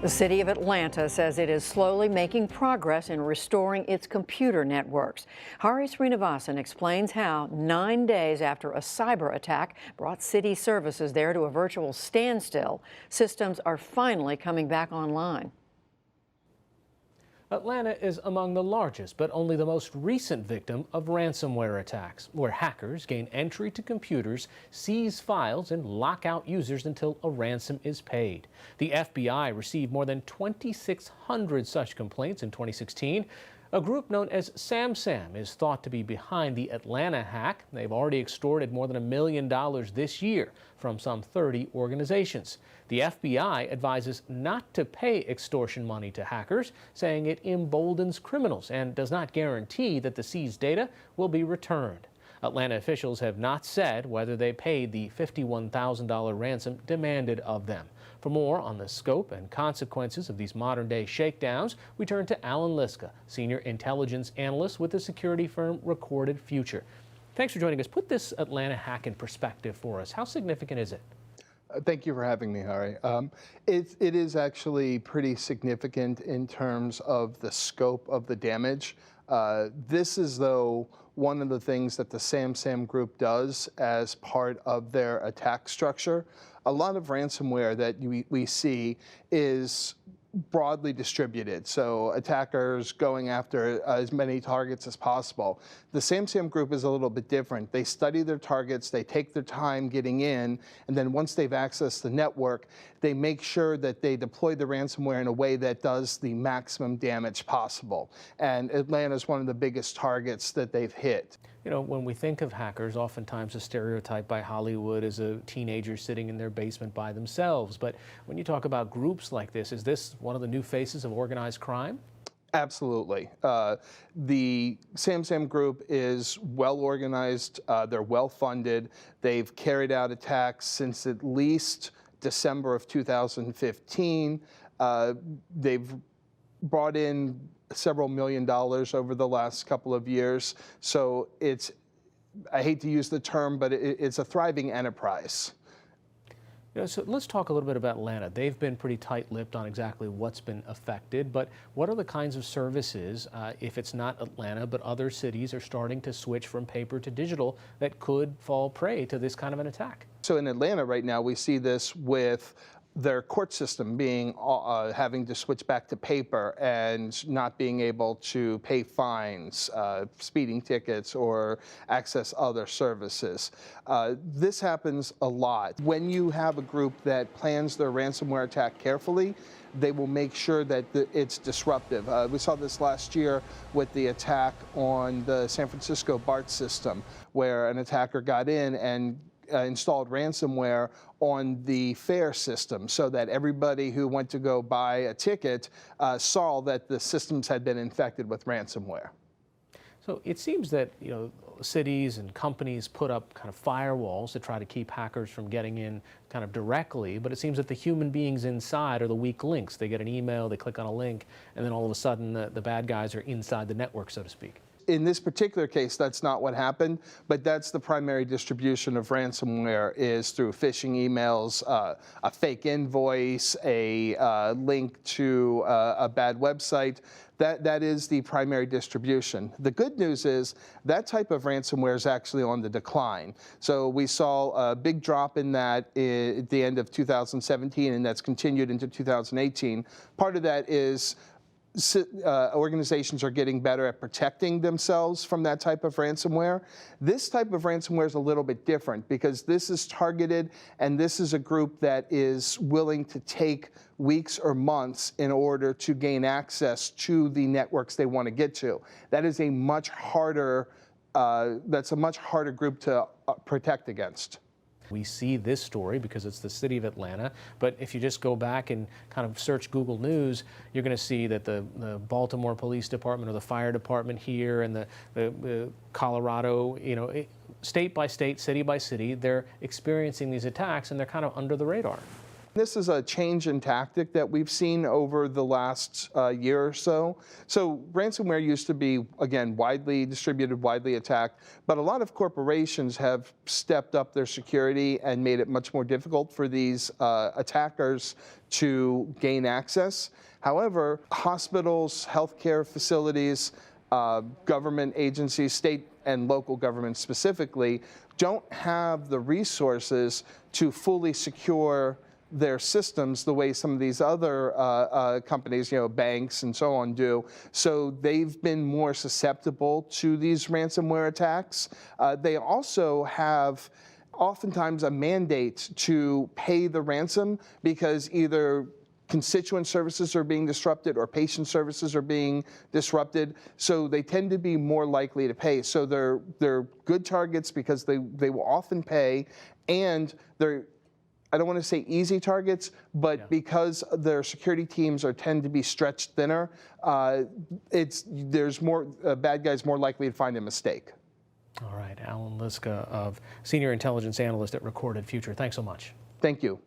The city of Atlanta says it is slowly making progress in restoring its computer networks. Hari Srinivasan explains how 9 days after a cyber attack brought city services there to a virtual standstill, systems are finally coming back online. Atlanta is among the largest, but only the most recent victim of ransomware attacks, where hackers gain entry to computers, seize files, and lock out users until a ransom is paid. The FBI received more than 2,600 such complaints in 2016. A group known as SamSam is thought to be behind the Atlanta hack. They've already extorted more than $1 million this year from some 30 organizations. The FBI advises not to pay extortion money to hackers, saying it emboldens criminals and does not guarantee that the seized data will be returned. Atlanta officials have not said whether they paid the $51,000 ransom demanded of them. For more on the scope and consequences of these modern-day shakedowns, we turn to Alan Liska, Senior Intelligence Analyst with the security firm Recorded Future. Thanks for joining us. Put this Atlanta hack in perspective for us. How significant is it? Thank you for having me, Hari. It is actually pretty significant in terms of the scope of the damage. This is, though, one of the things that the SamSam group does as part of their attack structure. A lot of ransomware that we see is broadly distributed, so attackers going after as many targets as possible. The SamSam group is a little bit different. They study their targets, they take their time getting in, and then once they've accessed the network, they make sure that they deploy the ransomware in a way that does the maximum damage possible. And Atlanta is one of the biggest targets that they've hit. You know, when we think of hackers, oftentimes a stereotype by Hollywood is a teenager sitting in their basement by themselves. But when you talk about groups like this, is this one of the new faces of organized crime? Absolutely. The SamSam group is well organized. They're well funded. They've carried out attacks since at least December of 2015. They've brought in several $1 million over the last couple of years. So it's, I hate to use the term, but it's a thriving enterprise. You know, so let's talk a little bit about Atlanta. They've been pretty tight-lipped on exactly what's been affected, but what are the kinds of services, if it's not Atlanta, but other cities are starting to switch from paper to digital that could fall prey to this kind of an attack? So in Atlanta right now, we see this with their court system being having to switch back to paper and not being able to pay fines, speeding tickets, or access other services. This happens a lot. When you have a group that plans their ransomware attack carefully, they will make sure that it's disruptive. We saw this last year with the attack on the San Francisco BART system, where an attacker got in and installed ransomware on the fare system so that everybody who went to go buy a ticket saw that the systems had been infected with ransomware. So it seems that, you know, cities and companies put up kind of firewalls to try to keep hackers from getting in kind of directly, but it seems that the human beings inside are the weak links. They get an email, they click on a link, and then all of a sudden the bad guys are inside the network, so to speak. In this particular case, that's not what happened, but that's the primary distribution of ransomware, is through phishing emails, a fake invoice, a link to a bad website. That is the primary distribution. The good news is that type of ransomware is actually on the decline. So we saw a big drop in that at the end of 2017, and that's continued into 2018. Part of that is organizations are getting better at protecting themselves from that type of ransomware. This type of ransomware is a little bit different because this is targeted, and this is a group that is willing to take weeks or months in order to gain access to the networks they want to get to. That is a much harder, that's a much harder group to protect against. We see this story because it's the city of Atlanta, but if you just go back and kind of search Google News, you're going to see that the Baltimore Police Department or the fire department here and the Colorado, you know, state by state, city by city, they're experiencing these attacks and they're kind of under the radar. This is a change in tactic that we've seen over the last year or so. So ransomware used to be, again, widely distributed, widely attacked, but a lot of corporations have stepped up their security and made it much more difficult for these attackers to gain access. However, hospitals, healthcare facilities, government agencies, state and local governments specifically, don't have the resources to fully secure their systems the way some of these other companies, banks and so on do. So they've been more susceptible to these ransomware attacks. They also have oftentimes a mandate to pay the ransom because either constituent services are being disrupted or patient services are being disrupted, so they tend to be more likely to pay. So they're good targets because they will often pay, and they're, I don't want to say easy targets, but because their security teams tend to be stretched thinner, there's more bad guys more likely to find a mistake. All right, Alan Liska, Senior Intelligence Analyst at Recorded Future. Thanks so much. Thank you.